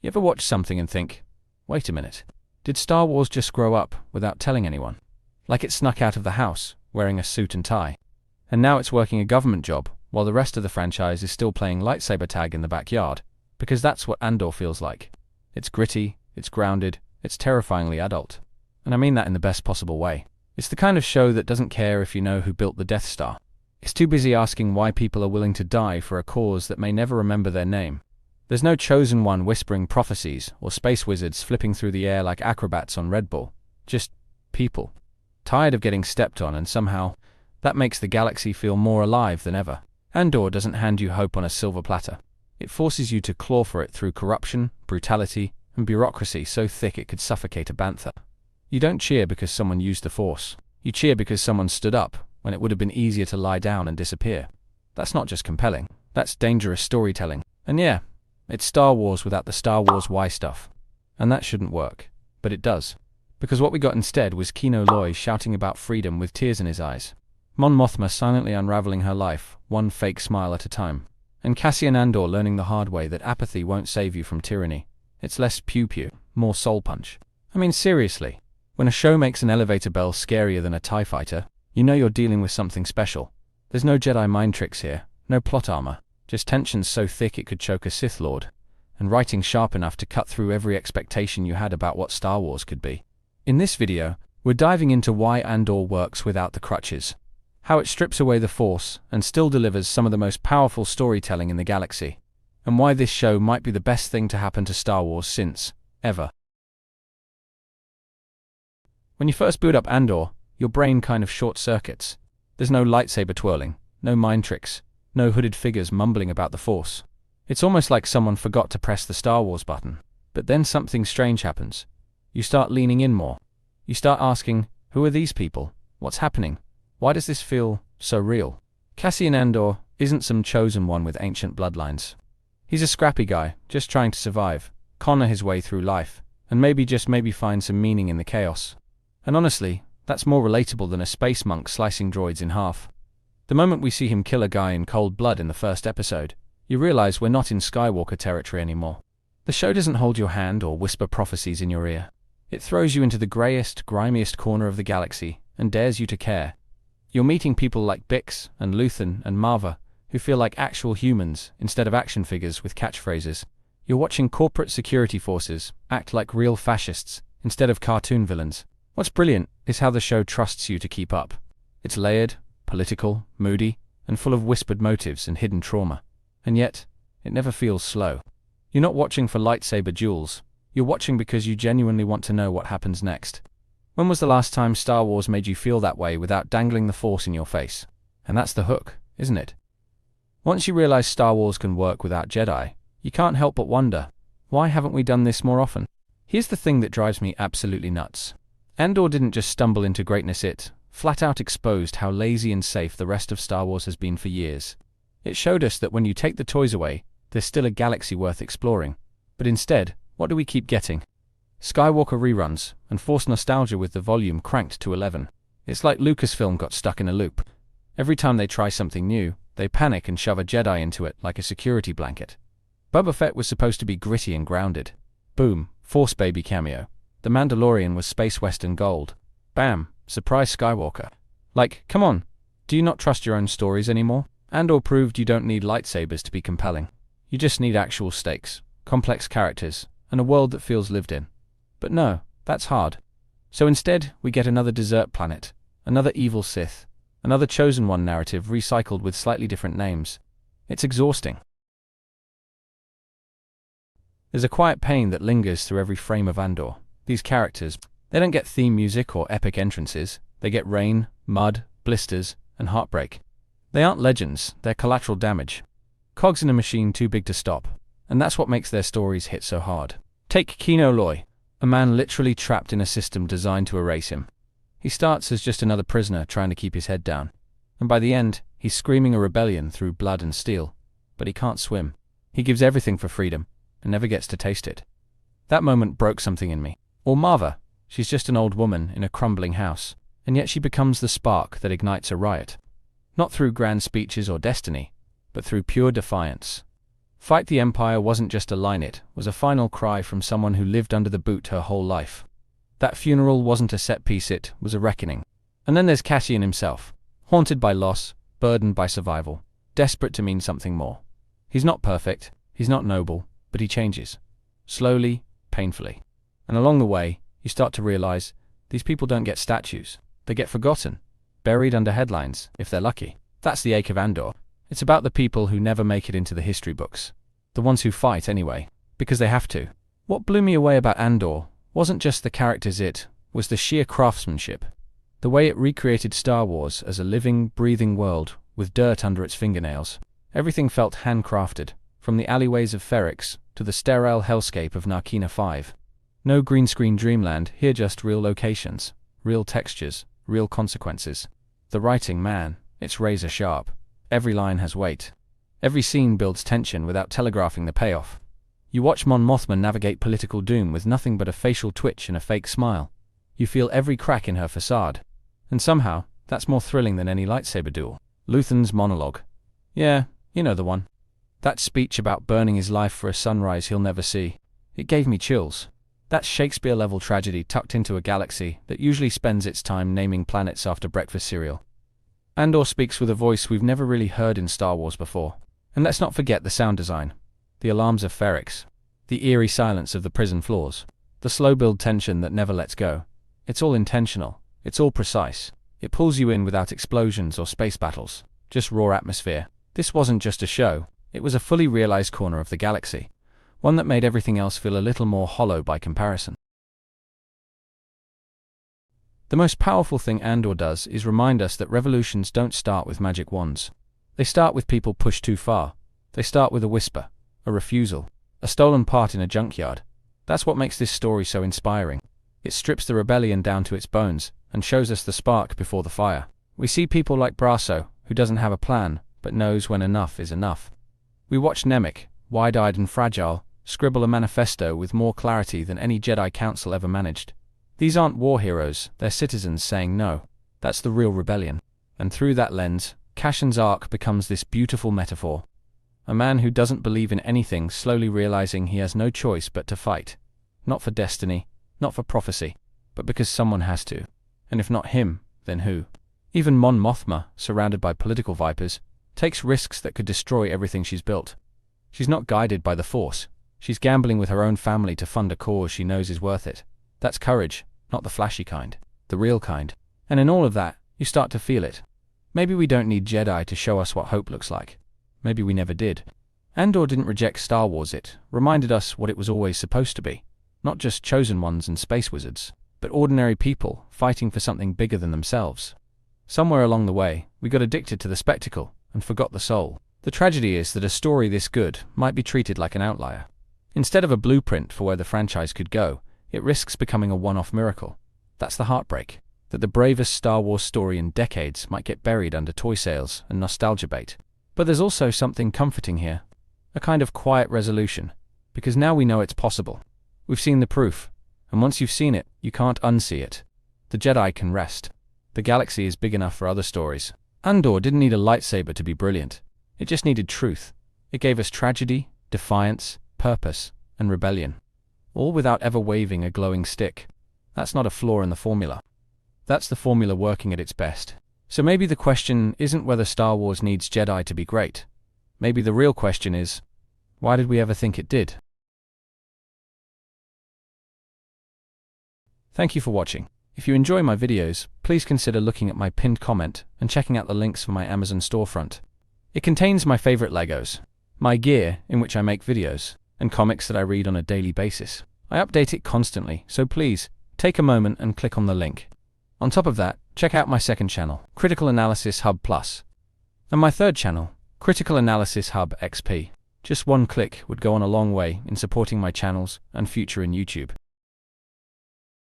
You ever watch something and think, wait a minute, did Star Wars just grow up without telling anyone? Like it snuck out of the house, wearing a suit and tie. And now it's working a government job, while the rest of the franchise is still playing lightsaber tag in the backyard, because that's what Andor feels like. It's gritty, it's grounded, it's terrifyingly adult. And I mean that in the best possible way. It's the kind of show that doesn't care if you know who built the Death Star. It's too busy asking why people are willing to die for a cause that may never remember their name. There's no chosen one whispering prophecies or space wizards flipping through the air like acrobats on Red Bull. Just people. Tired of getting stepped on, and somehow that makes the galaxy feel more alive than ever. Andor doesn't hand you hope on a silver platter. It forces you to claw for it through corruption, brutality, and bureaucracy so thick it could suffocate a bantha. You don't cheer because someone used the Force. You cheer because someone stood up when it would have been easier to lie down and disappear. That's not just compelling. That's dangerous storytelling. And yeah, it's Star Wars without the Star Wars why stuff. And that shouldn't work. But it does. Because what we got instead was Kino Loy shouting about freedom with tears in his eyes. Mon Mothma silently unraveling her life, one fake smile at a time. And Cassian Andor learning the hard way that apathy won't save you from tyranny. It's less pew-pew, more soul punch. I mean, seriously. When a show makes an elevator bell scarier than a TIE fighter, you know you're dealing with something special. There's no Jedi mind tricks here, no plot armor, just tensions so thick it could choke a Sith Lord, and writing sharp enough to cut through every expectation you had about what Star Wars could be. In this video, we're diving into why Andor works without the crutches, how it strips away the Force and still delivers some of the most powerful storytelling in the galaxy, and why this show might be the best thing to happen to Star Wars since, ever. When you first boot up Andor, your brain kind of short-circuits. There's no lightsaber twirling, no mind tricks, no hooded figures mumbling about the Force. It's almost like someone forgot to press the Star Wars button. But then something strange happens. You start leaning in more. You start asking, who are these people? What's happening? Why does this feel so real? Cassian Andor isn't some chosen one with ancient bloodlines. He's a scrappy guy, just trying to survive, conner his way through life, and maybe find some meaning in the chaos. And honestly, that's more relatable than a space monk slicing droids in half. The moment we see him kill a guy in cold blood in the first episode, you realize we're not in Skywalker territory anymore. The show doesn't hold your hand or whisper prophecies in your ear. It throws you into the greyest, grimiest corner of the galaxy and dares you to care. You're meeting people like Bix and Luthen and Marva, who feel like actual humans instead of action figures with catchphrases. You're watching corporate security forces act like real fascists instead of cartoon villains. What's brilliant is how the show trusts you to keep up. It's layered, political, moody, and full of whispered motives and hidden trauma. And yet, it never feels slow. You're not watching for lightsaber duels. You're watching because you genuinely want to know what happens next. When was the last time Star Wars made you feel that way without dangling the Force in your face? And that's the hook, isn't it? Once you realize Star Wars can work without Jedi, you can't help but wonder, why haven't we done this more often? Here's the thing that drives me absolutely nuts. Andor didn't just stumble into greatness, it flat out exposed how lazy and safe the rest of Star Wars has been for years. It showed us that when you take the toys away, there's still a galaxy worth exploring. But instead, what do we keep getting? Skywalker reruns, and Force nostalgia with the volume cranked to 11. It's like Lucasfilm got stuck in a loop. Every time they try something new, they panic and shove a Jedi into it like a security blanket. Boba Fett was supposed to be gritty and grounded. Boom, Force baby cameo. The Mandalorian was space western gold. Bam, surprise Skywalker. Like, come on, do you not trust your own stories anymore? Andor proved you don't need lightsabers to be compelling. You just need actual stakes, complex characters, and a world that feels lived in. But no, that's hard. So instead, we get another desert planet, another evil Sith, another chosen one narrative recycled with slightly different names. It's exhausting. There's a quiet pain that lingers through every frame of Andor. These characters, they don't get theme music or epic entrances. They get rain, mud, blisters, and heartbreak. They aren't legends, they're collateral damage. Cogs in a machine too big to stop. And that's what makes their stories hit so hard. Take Kino Loy, a man literally trapped in a system designed to erase him. He starts as just another prisoner trying to keep his head down. And by the end, he's screaming a rebellion through blood and steel. But he can't swim. He gives everything for freedom, and never gets to taste it. That moment broke something in me. Or Marva, she's just an old woman in a crumbling house, and yet she becomes the spark that ignites a riot. Not through grand speeches or destiny, but through pure defiance. Fight the Empire wasn't just a line, it was a final cry from someone who lived under the boot her whole life. That funeral wasn't a set piece, it was a reckoning. And then there's Cassian himself, haunted by loss, burdened by survival, desperate to mean something more. He's not perfect, he's not noble, but he changes. Slowly, painfully. And along the way, you start to realize, these people don't get statues. They get forgotten, buried under headlines, if they're lucky. That's the ache of Andor. It's about the people who never make it into the history books. The ones who fight anyway, because they have to. What blew me away about Andor wasn't just the characters, it was the sheer craftsmanship. The way it recreated Star Wars as a living, breathing world with dirt under its fingernails. Everything felt handcrafted, from the alleyways of Ferrix to the sterile hellscape of Narkina 5. No green screen dreamland, here just real locations, real textures, real consequences. The writing, man, it's razor sharp. Every line has weight. Every scene builds tension without telegraphing the payoff. You watch Mon Mothma navigate political doom with nothing but a facial twitch and a fake smile. You feel every crack in her facade. And somehow, that's more thrilling than any lightsaber duel. Luthen's monologue. Yeah, you know the one. That speech about burning his life for a sunrise he'll never see. It gave me chills. That's Shakespeare-level tragedy tucked into a galaxy that usually spends its time naming planets after breakfast cereal. Andor speaks with a voice we've never really heard in Star Wars before. And let's not forget the sound design. The alarms of Ferrix. The eerie silence of the prison floors. The slow-build tension that never lets go. It's all intentional. It's all precise. It pulls you in without explosions or space battles. Just raw atmosphere. This wasn't just a show. It was a fully realized corner of the galaxy. One that made everything else feel a little more hollow by comparison. The most powerful thing Andor does is remind us that revolutions don't start with magic wands. They start with people pushed too far. They start with a whisper, a refusal, a stolen part in a junkyard. That's what makes this story so inspiring. It strips the rebellion down to its bones and shows us the spark before the fire. We see people like Brasso, who doesn't have a plan, but knows when enough is enough. We watch Nemik, wide-eyed and fragile, scribble a manifesto with more clarity than any Jedi Council ever managed. These aren't war heroes, they're citizens saying no. That's the real rebellion. And through that lens, Cassian's arc becomes this beautiful metaphor. A man who doesn't believe in anything slowly realizing he has no choice but to fight. Not for destiny, not for prophecy, but because someone has to. And if not him, then who? Even Mon Mothma, surrounded by political vipers, takes risks that could destroy everything she's built. She's not guided by the Force. She's gambling with her own family to fund a cause she knows is worth it. That's courage, not the flashy kind, the real kind. And in all of that, you start to feel it. Maybe we don't need Jedi to show us what hope looks like. Maybe we never did. Andor didn't reject Star Wars, it reminded us what it was always supposed to be. Not just chosen ones and space wizards, but ordinary people fighting for something bigger than themselves. Somewhere along the way, we got addicted to the spectacle and forgot the soul. The tragedy is that a story this good might be treated like an outlier. Instead of a blueprint for where the franchise could go, it risks becoming a one-off miracle. That's the heartbreak, that the bravest Star Wars story in decades might get buried under toy sales and nostalgia bait. But there's also something comforting here, a kind of quiet resolution, because now we know it's possible. We've seen the proof, and once you've seen it, you can't unsee it. The Jedi can rest. The galaxy is big enough for other stories. Andor didn't need a lightsaber to be brilliant. It just needed truth. It gave us tragedy, defiance, purpose, and rebellion. All without ever waving a glowing stick. That's not a flaw in the formula. That's the formula working at its best. So maybe the question isn't whether Star Wars needs Jedi to be great. Maybe the real question is, why did we ever think it did? Thank you for watching. If you enjoy my videos, please consider looking at my pinned comment and checking out the links for my Amazon storefront. It contains my favorite Legos, my gear in which I make videos, and comics that I read on a daily basis. I update it constantly, so please, take a moment and click on the link. On top of that, check out my second channel, Critical Analysis Hub Plus, and my third channel, Critical Analysis Hub XP. Just one click would go on a long way in supporting my channels and future in YouTube.